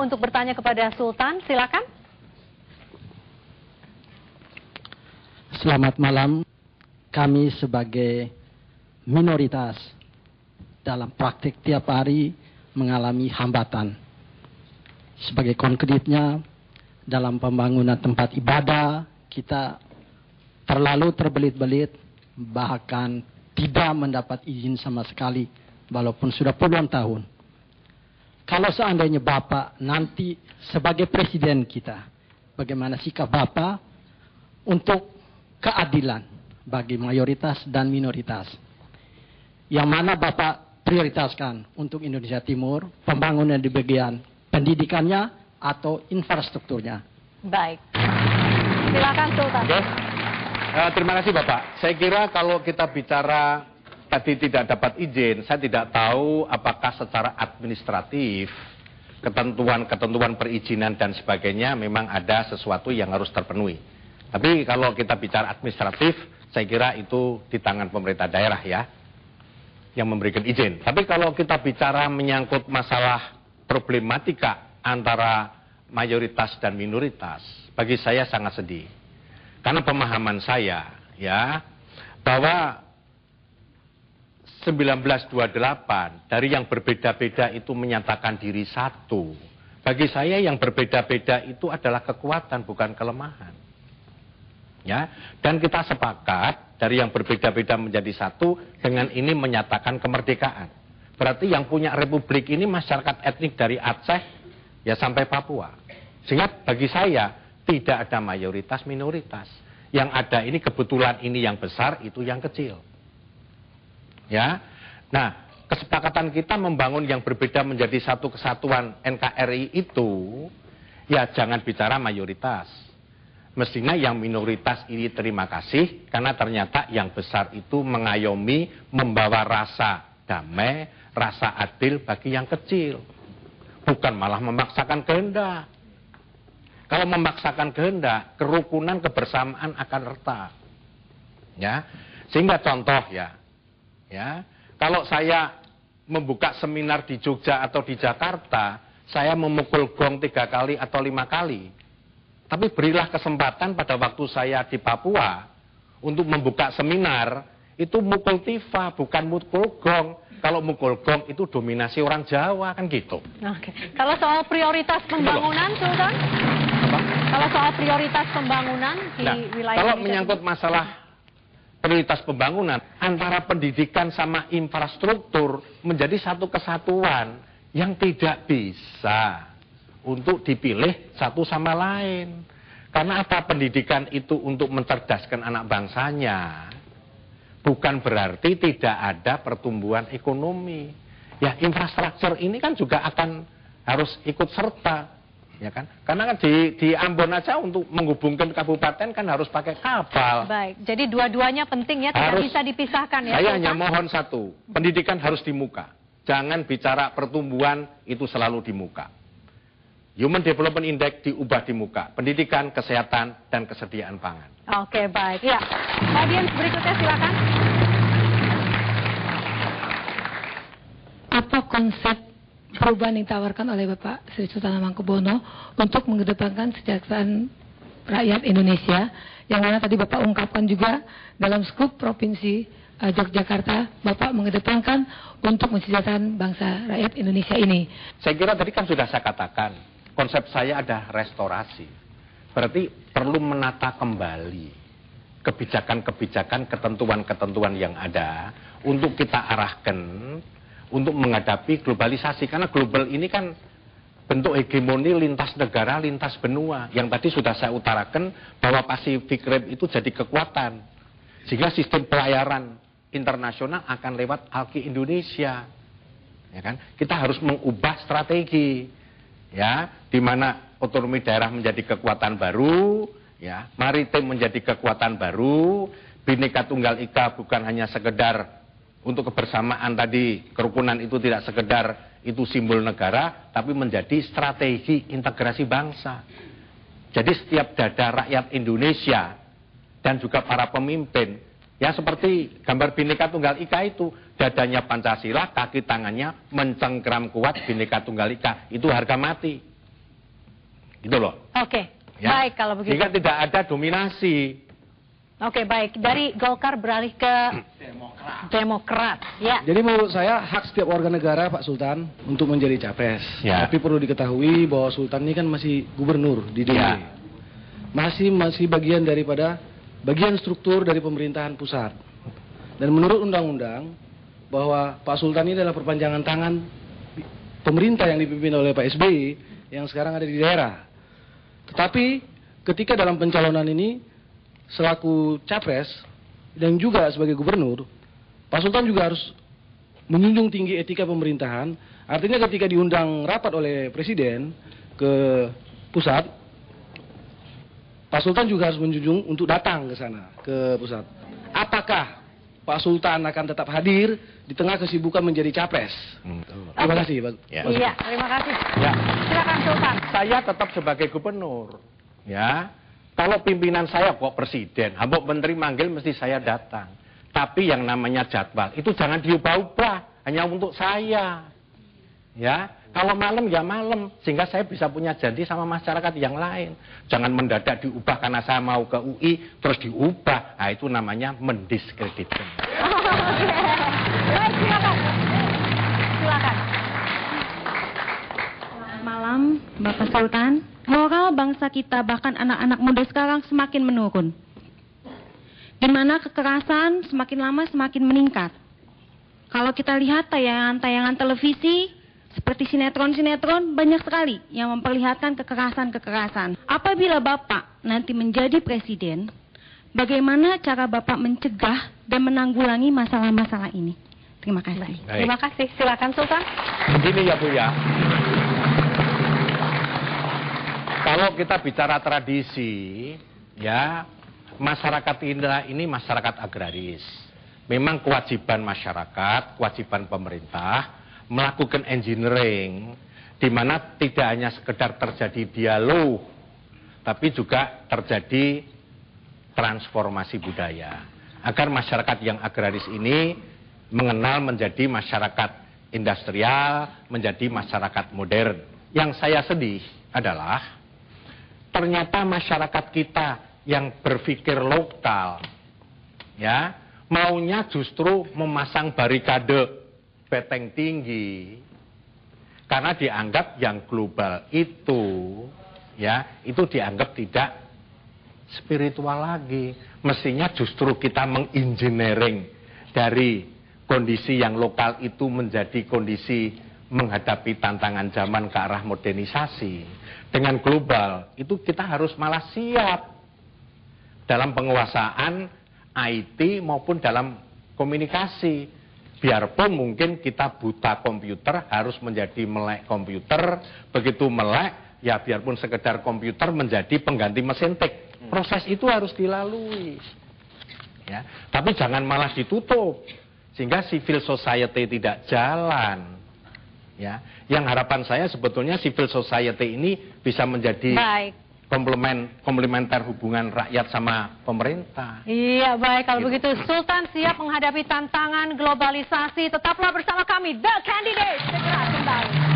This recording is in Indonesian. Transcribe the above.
untuk bertanya kepada Sultan. Silakan. Selamat malam. Kami sebagai minoritas dalam praktik tiap hari mengalami hambatan. Sebagai konkretnya, dalam pembangunan tempat ibadah, kita terlalu terbelit-belit, bahkan tidak mendapat izin sama sekali, walaupun sudah puluhan tahun. Kalau seandainya Bapak nanti sebagai presiden kita, bagaimana sikap Bapak untuk keadilan bagi mayoritas dan minoritas? Yang mana Bapak prioritaskan untuk Indonesia Timur, pembangunan di bagian pendidikannya atau infrastrukturnya? Baik. Silakan Sultan. Oke. Terima kasih Bapak. Saya kira kalau kita bicara tadi tidak dapat izin, saya tidak tahu apakah secara administratif ketentuan-ketentuan perizinan dan sebagainya memang ada sesuatu yang harus terpenuhi. Tapi kalau kita bicara administratif, saya kira itu di tangan pemerintah daerah ya, yang memberikan izin. Tapi kalau kita bicara menyangkut masalah problematika antara mayoritas dan minoritas, bagi saya sangat sedih. Karena pemahaman saya ya, bahwa 1928 dari yang berbeda-beda itu menyatakan diri satu. Bagi saya yang berbeda-beda itu adalah kekuatan, bukan kelemahan. Ya, dan kita sepakat dari yang berbeda-beda menjadi satu, dengan ini menyatakan kemerdekaan. Berarti yang punya republik ini masyarakat etnik dari Aceh ya sampai Papua. Sehingga bagi saya tidak ada mayoritas minoritas. Yang ada ini kebetulan ini yang besar, itu yang kecil. Ya. Nah, kesepakatan kita membangun yang berbeda menjadi satu kesatuan NKRI itu ya jangan bicara mayoritas. Mestinya yang minoritas ini terima kasih karena ternyata yang besar itu mengayomi, membawa rasa damai, rasa adil bagi yang kecil. Bukan malah memaksakan kehendak. Kalau memaksakan kehendak, kerukunan, kebersamaan akan retak. Ya. Sehingga contoh ya, kalau saya membuka seminar di Jogja atau di Jakarta, saya memukul gong 3 kali atau 5 kali. Tapi berilah kesempatan pada waktu saya di Papua untuk membuka seminar, itu mukul tifa, bukan mukul gong. Kalau mukul gong itu dominasi orang Jawa, kan gitu. Oke. Kalau soal prioritas pembangunan, Sultan? Apa? Kalau soal prioritas pembangunan di wilayah kalau Indonesia menyangkut masalah prioritas pembangunan, antara pendidikan sama infrastruktur menjadi satu kesatuan yang tidak bisa untuk dipilih satu sama lain. Karena apa? Pendidikan itu untuk mencerdaskan anak bangsanya. Bukan berarti tidak ada pertumbuhan ekonomi. Ya, infrastruktur ini kan juga akan harus ikut serta, ya kan? Karena kan di Ambon aja untuk menghubungkan kabupaten kan harus pakai kapal. Baik, jadi dua-duanya penting ya, tidak bisa dipisahkan ya. Saya hanya mohon satu, pendidikan harus di muka. Jangan bicara pertumbuhan itu selalu di muka. Human Development Index diubah di muka, pendidikan, kesehatan, dan kesediaan pangan. Oke, baik. Ya, audiens berikutnya silakan. Apa konsep perubahan yang ditawarkan oleh Bapak Sri Sultan Hamengkubuwono untuk mengedepankan kesejahteraan rakyat Indonesia, yang mana tadi Bapak ungkapkan juga dalam skup Provinsi Yogyakarta, Bapak mengedepankan untuk mensejahterakan bangsa rakyat Indonesia ini. Saya kira tadi kan sudah saya katakan, konsep saya ada restorasi. Berarti perlu menata kembali kebijakan-kebijakan, ketentuan-ketentuan yang ada untuk kita arahkan untuk menghadapi globalisasi. Karena global ini kan bentuk hegemoni lintas negara, lintas benua. Yang tadi sudah saya utarakan bahwa Pacific Rim itu jadi kekuatan. Sehingga sistem pelayaran internasional akan lewat ALKI Indonesia. Ya kan? Kita harus mengubah strategi. Ya, di mana otonomi daerah menjadi kekuatan baru, ya, maritim menjadi kekuatan baru, Bhinneka Tunggal Ika bukan hanya sekedar untuk kebersamaan tadi, kerukunan itu tidak sekedar itu simbol negara, tapi menjadi strategi integrasi bangsa. Jadi setiap dada rakyat Indonesia dan juga para pemimpin, ya seperti gambar Bhinneka Tunggal Ika itu, dadanya Pancasila, kaki tangannya mencengkram kuat Bhinneka Tunggal Ika, itu harga mati. Gitu loh. Oke, Ya. baik kalau begitu. Sehingga tidak ada dominasi. Oke, baik. Dari Golkar beralih ke Demokrat. Ya. Jadi menurut saya hak setiap warga negara Pak Sultan untuk menjadi capres. Ya. Tapi perlu diketahui bahwa Sultan ini kan masih gubernur di DIY. Ya. Masih bagian daripada bagian struktur dari pemerintahan pusat. Dan menurut undang-undang bahwa Pak Sultan ini adalah perpanjangan tangan pemerintah yang dipimpin oleh Pak SBY yang sekarang ada di daerah. Tetapi ketika dalam pencalonan ini selaku capres dan juga sebagai gubernur, Pak Sultan juga harus menjunjung tinggi etika pemerintahan. Artinya ketika diundang rapat oleh presiden ke pusat, Pak Sultan juga harus menjunjung untuk datang ke sana, ke pusat. Apakah Pak Sultan akan tetap hadir di tengah kesibukan menjadi capres? Terima kasih, Pak. Ya. Iya, terima kasih. Ya. Silakan Sultan. Saya tetap sebagai gubernur. Ya. Kalau pimpinan saya kok presiden, hambuk menteri manggil mesti saya datang. Tapi yang namanya jadwal itu jangan diubah-ubah, hanya untuk saya. Ya, kalau malam ya malam, sehingga saya bisa punya janji sama masyarakat yang lain. Jangan mendadak diubah karena saya mau ke UI terus diubah. Nah, itu namanya mendiskreditkan. Baik, silakan. Silakan. Malam, Bapak Sultan. Moral bangsa kita bahkan anak-anak muda sekarang semakin menurun. Di mana kekerasan semakin lama semakin meningkat. Kalau kita lihat tayangan-tayangan televisi seperti sinetron-sinetron banyak sekali yang memperlihatkan kekerasan-kekerasan. Apabila Bapak nanti menjadi presiden, bagaimana cara Bapak mencegah dan menanggulangi masalah-masalah ini? Terima kasih. Baik. Terima kasih. Silakan Sultan. Begini ya Bu ya. Kalau kita bicara tradisi, ya masyarakat ini masyarakat agraris. Memang kewajiban masyarakat, kewajiban pemerintah melakukan engineering, di mana tidak hanya sekedar terjadi dialog, tapi juga terjadi transformasi budaya. Agar masyarakat yang agraris ini mengenal menjadi masyarakat industrial, menjadi masyarakat modern. Yang saya sedih adalah ternyata masyarakat kita yang berpikir lokal, ya, maunya justru memasang barikade beteng tinggi, karena dianggap yang global itu, ya, itu dianggap tidak spiritual lagi. Mestinya justru kita menginjineering dari kondisi yang lokal itu menjadi kondisi menghadapi tantangan zaman ke arah modernisasi. Dengan global, itu kita harus malah siap dalam penguasaan IT maupun dalam komunikasi. Biarpun mungkin kita buta komputer, harus menjadi melek komputer. Begitu melek, ya biarpun sekedar komputer menjadi pengganti mesin tik. Proses itu harus dilalui. Ya, tapi jangan malah ditutup, sehingga civil society tidak jalan. Ya, yang harapan saya sebetulnya civil society ini bisa menjadi komplementer hubungan rakyat sama pemerintah. Iya, baik. Kalau begitu Sultan siap menghadapi tantangan globalisasi. Tetaplah bersama kami, The Candidates. Segera kembali.